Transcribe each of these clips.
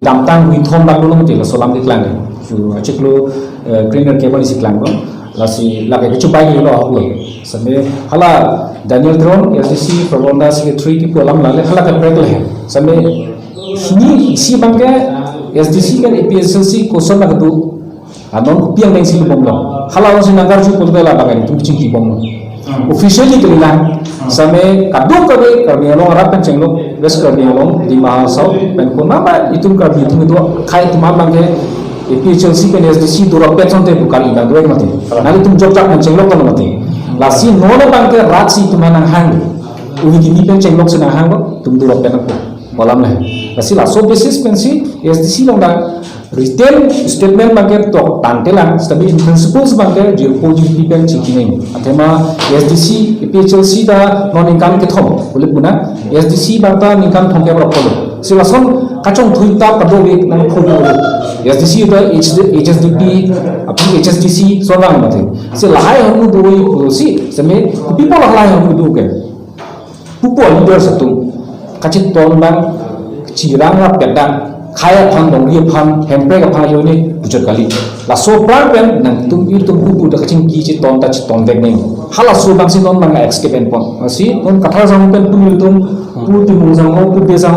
damtang wi thom bang lu mati la solam dik lang ju achiklo cleaner cable si klang ko la si la ke chu bai lo ha sampai hala Daniel Tron LTC Provonda Secretary की कोलम लाले hala का break ले sampai ini isi bangke SDC kan APSLC kosan nak tu anon piang yang sih bom lo hala orang nanggar ju pun bela bagai tu cingki bom officially tu lah sampai kadung kami orang Arab kan cenglo wes kami orang di Mahasau pen nama itu kami itu kai tu malam bangke APSLC kan SDC dua peton te bukan indah dua mati nanti tu job tak cenglo kan mati lasi nono bangke raksi tu mana hang uni kini pen cenglo senang hang tu dua peton kolam lah lasi laso basis pensi SDC long dah retail statement bangke to tantelan tapi in principles bangke je poji people cikin atema SDC APHLC da non income ke thom boleh guna SDC bangta income thom ke berapa silason kacang thuita kadobe nang khodo SDC da HSDP api HSDC sonang mate se lahai hanu doi si seme people lahai hanu do ke pupo leader satu kacit ton bang cirang la pedang kaya pan dong dia pan hempre ka pan yoni bujur kali la so plan pen nang tum ir tum bubu da kacing ki ci ton ta ci ton dek ning hala so bang si non mang escape en pon si non kathar sang pen tum ir tum pu ti mu sang ho pu be sang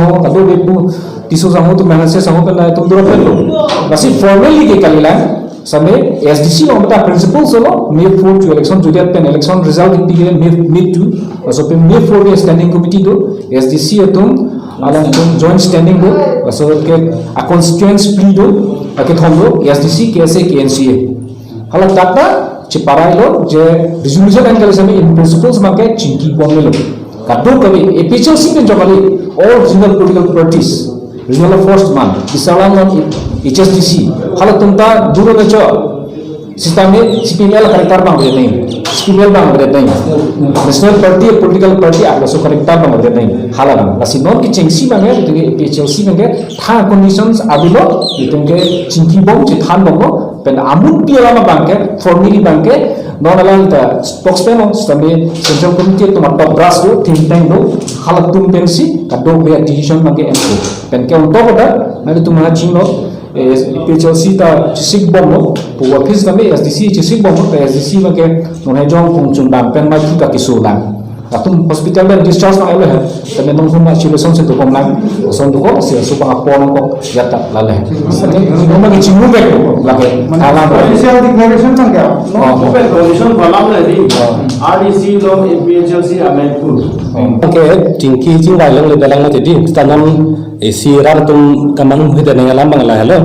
ho ka do be pu tisu sang ho tu mang se sang ho pen na tum do pen lo la si formally ke kali la sampai SDC orang betul principle solo May 4 to election juga pen election result itu May 2 so pen May 4 ke standing committee tu SDC itu alang itu joint standing tu so ke a constituents plea tu ke thondo SDC KSA KNCA kalau kata ciparai lo je resolution yang kalau sampai in principles maka cingki buang lo kadang kami APHLC kan jawab all regional political parties regional force man disalang HSDC kalau tentang dulu macam sistemnya CPML karakter bang berada ni CPML bang berada ni national party political party ada so karakter bang berada ni halang masih non kecengsi bang ya itu ke PHLC bang ya thang conditions adulo itu ke cingki bong cithan bong lo pen amun piala bang ke formally bang ke non alang ta spokesman sistemnya central committee tu top brass tu think tank tu halat tum pensi kadang be decision bang ke enko pen ke untuk ada nanti tu mana cinglo PHLC ta cisik bom lo puwa phis kami SDC cisik bom lo SDC ma ke nonai jong kong chung dam pen mai kita kisulang atum hospital dan discharge ma ele tapi nong huma situation se to kom lang son to ko se su pa pon ko yata lale sane no ma ke chingu be lage ala official declaration bang kya open condition balam le di RDC lo PHLC amendment ke tingki jingwai lang le dalang na jadi stanam isi rar tum kamang hita nang alam bang lah hello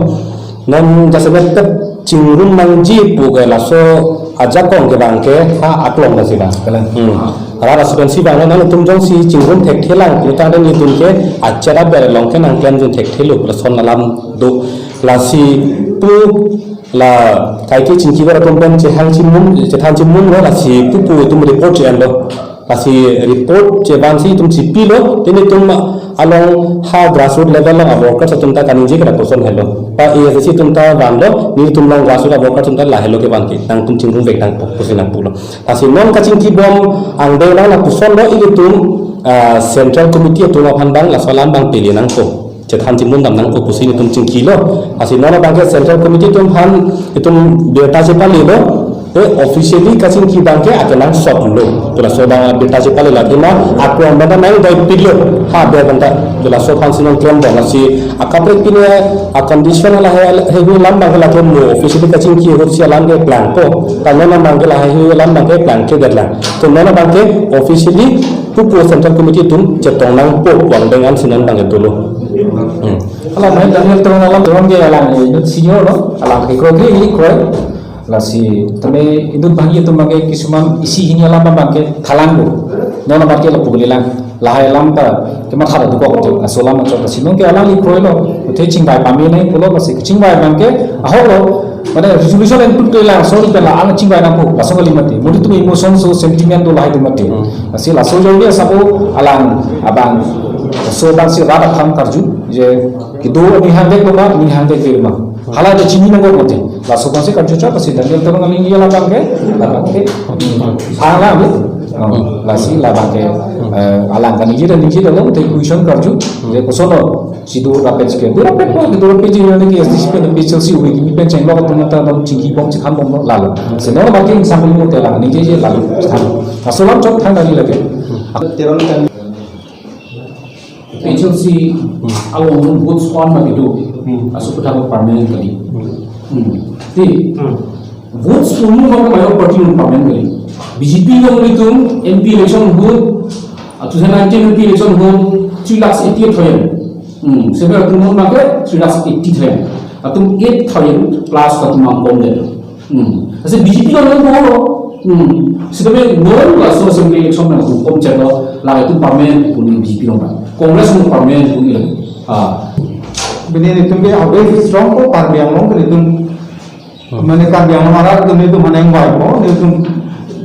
non jasabet cingrum mangji pu ke laso ajak kong ke bangke ha atlong nasi bang ara rasidensi bang nan tum jong si cingrum thek thelang kita dan itun ke acara ber long ke nang klan jun thek thelu rason alam do lasi pu la kai ke cingki ber tum ben che hang chimun lo lasi pu tum report che ando lasi report che bang si tum cipi lo tini tum along ha grassroots level lo workers tumta kaninji kena person hello pa ESC tumta bando ni tumlang grassroots workers tumta la hello ke banki tang tum cingrum vek tang pusina pulo asi non kacing ki bom ang de la puson lo ini tum central committee tum aphan bang la salam bang pili nang ko cethan cimun dam nang ko pusini tum cingki lo asi non bang central committee tum han itum beta cepa lo officially kacing ki bangke akan sop lo tula soda beta je pale lagi na aku ambada nang dai pillo ha be banta tula so functional claim ba si akapre pine a condition la heavy lam bang la mo officially kacing ki ho sia lam ke plan ko tanona bang la heavy lam bang ke plan ke gadla to nona bangke officially tu central committee tum cetong nang po wang dengan sinan bang itu lo ala mai Daniel Tron alam Tron ke alam ni senior lo alam ke ko ni ko lasi tame itu bagi itu bagi kisuman isi ini alam bangke thalang bu nona bangke la puglilang lahai lam ta kemat hara du ko ko asolam cha ta sinong ke alam li kroilo te chingbai pami nei pulo lasi chingbai bangke aholo mane resolution en put la so pe la ang chingbai na ko lasong li mati mudi tu emotion so sentiment do lahai du mati lasi laso jodi sabo alang abang so bang si rada kham karju je ki do ni hande ko ma ni hande ke ma hala je chini na ko mati laso bang si karju cha pasi Daniel Tron ngali ni la bangke hala là si là bang ke alang kan ni dalam te question karju de kosono si do rapet ke do rapet ko do rapet ji ne ke SDC pe pe Chelsea we ki pe cheng lo tu ta dom chingi bom chi kham bom la lo se no ba ke sampai mo te la ni je la lo asolam chok thang dali lage pe Chelsea awong good squad ma itu asu putang permanent kali ti votes pun mau mayo party permanent kali BJP yang menghitung MP election hut 2019 MP election hut 3,88,000 sebenarnya tu mau nak 3,80,000 atau 8,000 plus atau mampu deh asal BJP yang mau sebenarnya non lah so assembly election nak hukum cakap lah itu permanent pun BJP orang Kongres pun permanent pun ini Bini itu dia awal strong ko parbiang long itu mana parbiang marah itu mana yang baik ko itu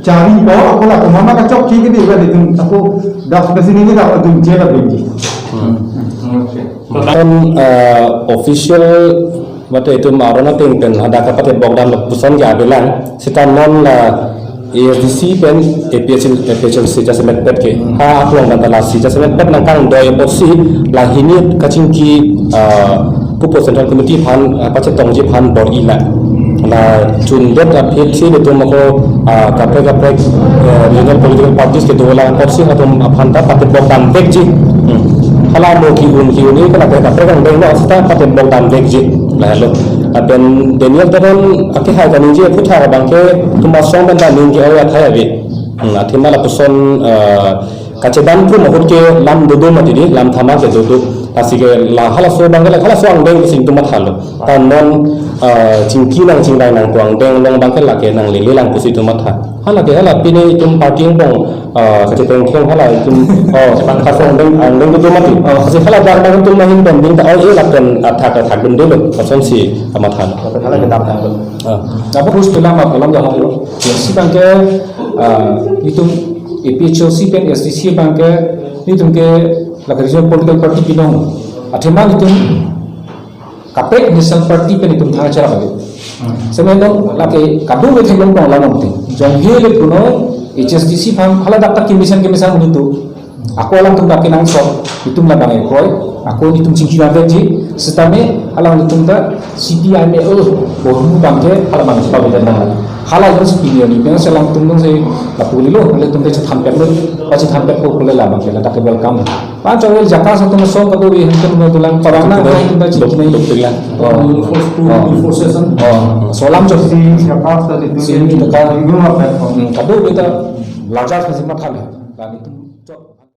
cari ko aku lah mama kacok kiki itu aku dah sampai sini kita itu jalan begini. Kan official waktu itu marona pen ada kapat bogdan pusan ya bilang setan non lah AFDC pen APHL sija semet pet ke ha aku orang bantala sija semet pet nangkang doi posi lah ini kacingki pupo central committee pan pacet tongji pan bor ila lah cundot APHC itu mako kapre regional political parties ke dola posi atau apanta pate bogdan bekji hala mo ki ini kana kapre kan doi no asta pate bogdan bekji lah lo dan Daniel teron akhir hari ini je putar bangke cuma soal benda ni je awak thay abi, akhir malah person kacedan pun mahut ke lam dodo mati di lam thama ke dodo, asik ke lah halas so bangke lah halas so angdeng sing tu mat halo, tan non cingki nang cingdai nang tuang deng long bangke lah ke nang lili lang pusi tu mat ha, halah ke halah pini tum party bong kacedan keng halah tum bangka so angdeng dodo mati, asik halah bangke tum mahin bending tak awal lakukan atak bendelo, person si matan. Kalau kita dapat apa harus bilang apa kalau dah halu Chelsea bangke itu APHC pen SDC bangke itu ke regional political party pinong atheman itu kapek national party pen itu thang cara bagi sebenarnya lagi kadu itu yang bang lawan itu janghe le puno HSDC bang hala dapat kemisan itu aku alam tu dah kenang sok itu lah bang ekoi aku itu cingki nanti je setame alam itu dah CPI me bohong bangke alam bang sebab itu dah hala itu CPI ni pengen selang tu se lapuli lo kalau tu dah cethampet lo pasti cethampet ko boleh lah bangke lah tak welcome pan cawel jaka satu masuk kalau ini hendak mengulang corona itu dah cingki ni dokternya solam jo Siapa tadi itu si ini dekat kado kita lajar masih makan lah itu